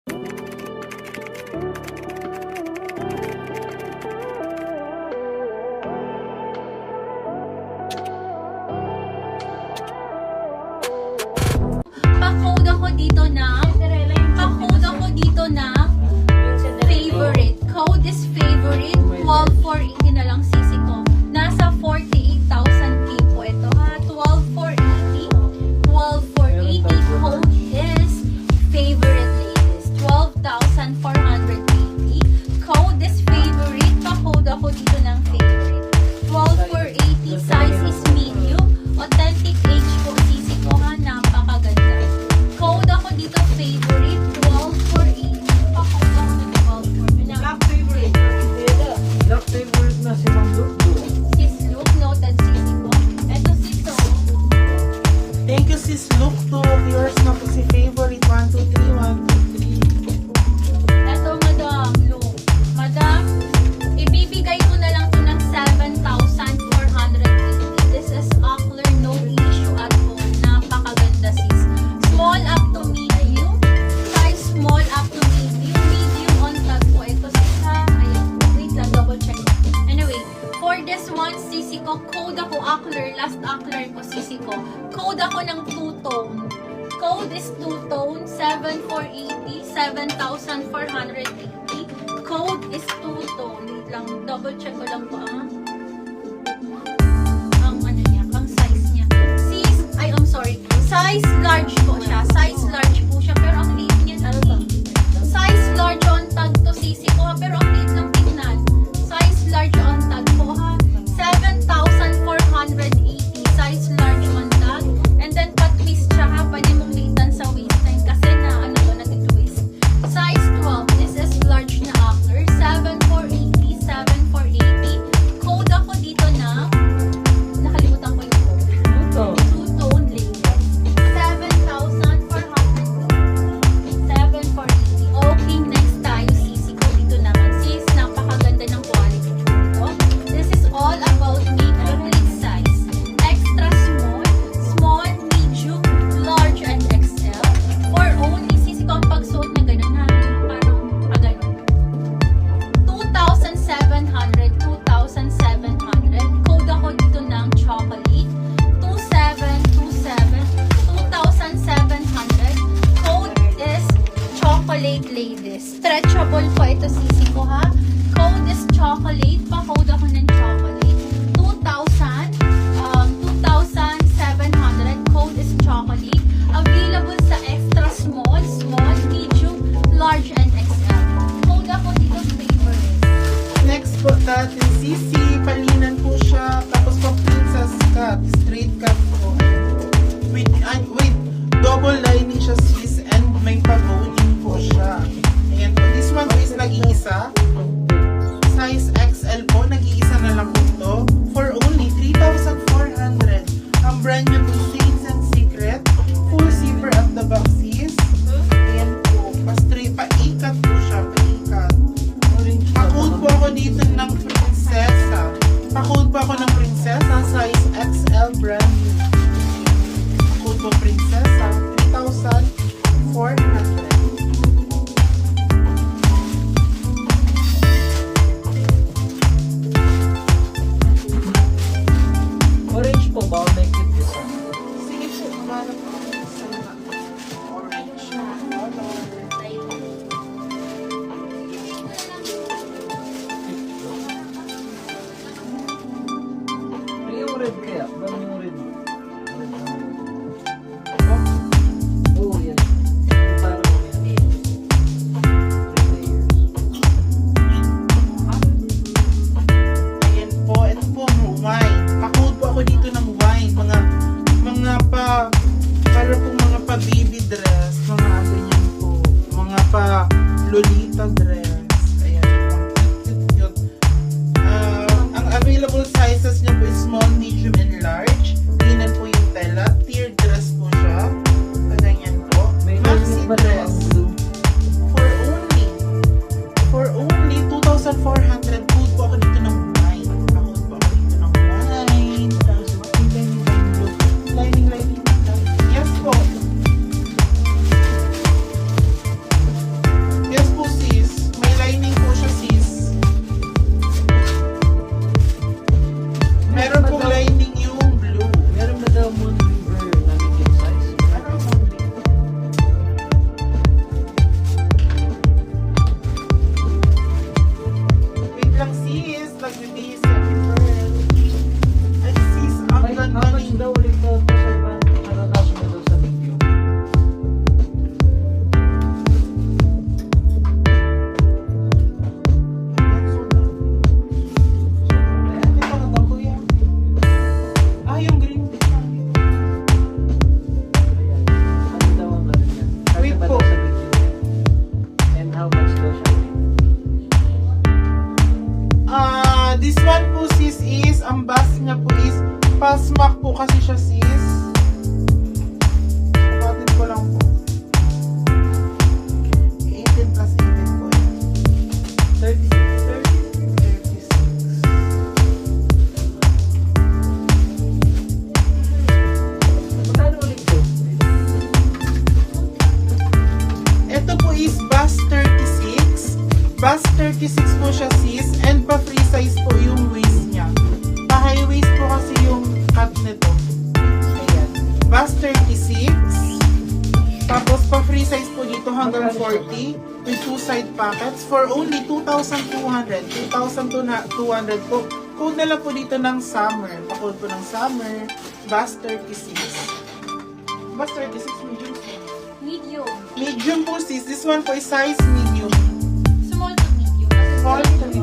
Pa-code ako dito ng favorite. Code is favorite. 12,480 na lang sisi ko. Nasa 48,000 po ito ha. 12,480. 12,480. Code is favorite ladies. 12,480. Code is favorite. Pa-code ako dito ng favorite. 12,480. Size is medium. Authentic age po sisi ko ha. Napakaganda. Code ako dito favorite. 12,480. Pa-code ako dito 12,480. Black favorite na si Ma'am Luke. Sis Luke, noted sisi ko. Ito sis oh. Thank you, Sis Luke. To yours na po si favorite. 1, 2, 3, 1, 2, 3. Ito Madam Luke. Madam, ibibigay ko na lang to ng 7,480. This is Ockler, no issue at all. Napakaganda sis. Small up to medium. Size small up to medium. Medium on tag po. Ito sis ha. Ayan po. Wait lang, double check. Anyway, for this one, sisi ko, code ako Ockler. Last Ockler ko, sisi ko. Code ako ng two-tone. Code is two-tone, 7,480, 7,480. Code is two-tone. Wait lang, double check ko lang po ang ano niya, ang size niya. I'm sorry. Size large po siya. Size large po siya, pero ang liit niya. Size large on tag to sisi ko ha, pero ang liit ng tingnan. Size large on tag po ha. 7,480. Size large on tag. And then pa-twist siya ha. Pwede mong liitan sa waistline kasi na ano to, nag-twist. Size 12. This is large na Ockler. 7,480. 7,480. Code ako dito na nakalimutan ko yung code. Two-tone ladies. 7,480. 7,480. Okay, next tayo. Sisi ko dito naman. Sis, napakaganda ng quality dito. This is all about makeup lid size. Extra small, small, medium, large, and XL. For only, sisi ko ang pagsuot na ganun ha. Parang ganun. 2,700. 2,700. Code ako dito ng chocolate. 2,727. 2,700. Code is chocolate ladies. Stretchable po ito sisi ko ha. Code is chocolate. Pa-code ako ng chocolate. 2,700. Code is chocolate. Available sa extra small, small, medium, large, and XL. Code ako dito favorite. Next po natin, Sisi. Palinan po siya. Tapos po princess cut. Straight cut po. With double lining siya, sis. And may pag-owning po siya. Ayan po. This one po is nag-iisa. Size XL po. Nag-iisa na lang po ito. For only 3,400. Ang brand niya po, Shades and Secret. Full zipper at the back, sis. Ayan po. Pa-straight. Pa-ikat po siya. Pa-ikat. Pa-code po ako dito ng prinsesa. Pa-code po ako ng prinsesa. Size XL brand new. Pa-code po prinsesa. 3,400. Orange po ba? Make it this one. Sige po. Mamanap po ako sa orange na color. Yung red kaya? Ba yung red? Oh, yan. Parang yan. 3 layers. Ayan po. Ito po, wine. Pa-code po ako dito ng wine. Para po mga pa-baby dress. Mga ganyan po. Mga pa-lolita dress. Ayan po. Cute. Ang available sizes niya po is small, medium, and large. Linan po yung tela. Tiered dress po siya. Ganyan po. May Maxi ba dress. blue? For only 2,400. Code po ako dito ng wine. Pa-code po ako dito ng wine. Lining. Yes po. Smack po kasi siya, sis. Kapatid ko lang po. 18 plus 18 po yan. 36. Magkano ulit po? Ito po is bust 36. Bust 36 po siya, sis. And pa-free size po yung waist niya. Pa-high waist po kasi yung cut nito. Ayan. Bust 36. Tapos pa-free size po dito hanggang 40 with 2 side pockets for only 2,200. 2,200 po. Code na lang po dito ng summer. Pa-code po ng summer. Bust 36. Bust 36 medium. Medium. Medium po, sis. This one po is size medium. Small to medium. Kasi Small to medium.